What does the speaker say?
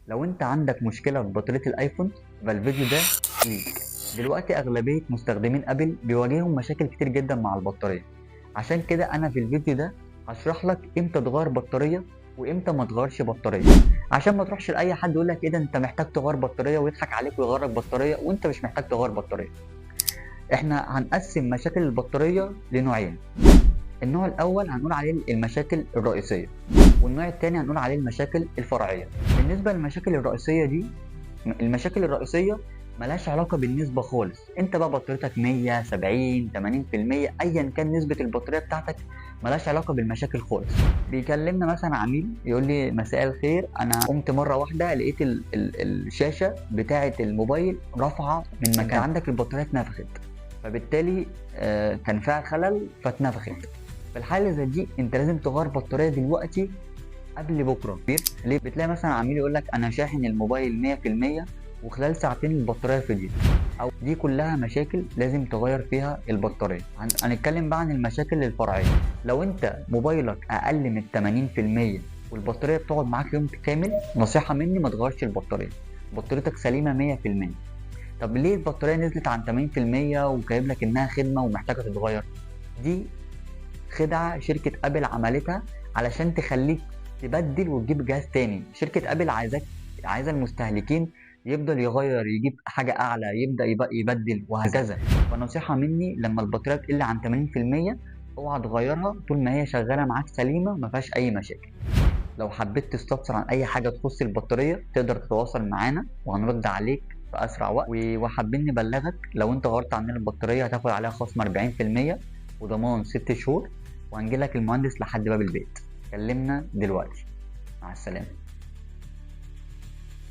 لو انت عندك مشكلة في بطارية الايفون فالفيديو ده ليك. دلوقتي اغلبية مستخدمين ابل بيواجههم مشاكل كتير جدا مع البطارية، عشان كده انا في الفيديو ده هشرح لك امتى تغير بطارية وامتى ما تغيرش بطارية، عشان ما تروحش لاي حد يقول لك ايه ده انت محتاج تغير بطارية ويضحك عليك ويغير لك بطارية وانت مش محتاج تغير بطارية. احنا هنقسم مشاكل البطارية لنوعين. النوع الاول هنقول عليه المشاكل الرئيسية، والنوع الثاني هنقول عليه المشاكل الفرعية. بالنسبة للمشاكل الرئيسية دي، المشاكل الرئيسية ملهاش علاقة بالنسبة خالص، انت بقى بطاريتك 100 70 80% ايا كان نسبة البطارية بتاعتك ملهاش علاقة بالمشاكل خالص. بيكلمنا مثلا عميل يقول لي مساء الخير، انا قمت مرة واحدة لقيت الشاشة بتاعة الموبايل رافعة من مكان، انت عندك البطارية اتنفخت، فبالتالي كان فيها خلل فاتنفخت. في الحالة زي دي انت لازم تغير بطارية دلوقتي قبل بكره. ليه؟ بتلاقي مثلا عميل يقول لك انا شاحن الموبايل 100% وخلال ساعتين البطاريه فضيت. او دي كلها مشاكل لازم تغير فيها البطاريه. هنتكلم بقى عن المشاكل الفرعيه. لو انت موبايلك اقل من 80% والبطاريه بتقعد معاك يوم كامل، نصيحه مني ما تغيرش البطاريه، بطاريتك سليمه 100%. طب ليه البطاريه نزلت عن 80% وجايب لك انها خدمه ومحتاجه تتغير؟ دي خدعة شركة أبل عملتها علشان تخليك تبدل وتجيب جهاز تاني. شركة أبل عايزة المستهلكين يفضل يغير، يجيب حاجة أعلى، يبدأ يبدل وهكذا. فنصيحة مني لما البطارية تقل عن 80% اوعى تغيرها طول ما هي شغالة معاك سليمة ما فيهاش أي مشاكل. لو حبيت تستفسر عن أي حاجة تخص البطارية تقدر تتواصل معانا وهنرد عليك في أسرع وقت. وحابين نبلغك لو أنت غيرت عندنا البطارية هتاخد عليها خصم 40% وضمان 6 شهور، وهنجيلك المهندس لحد باب البيت. كلمنا دلوقتي. مع السلامة.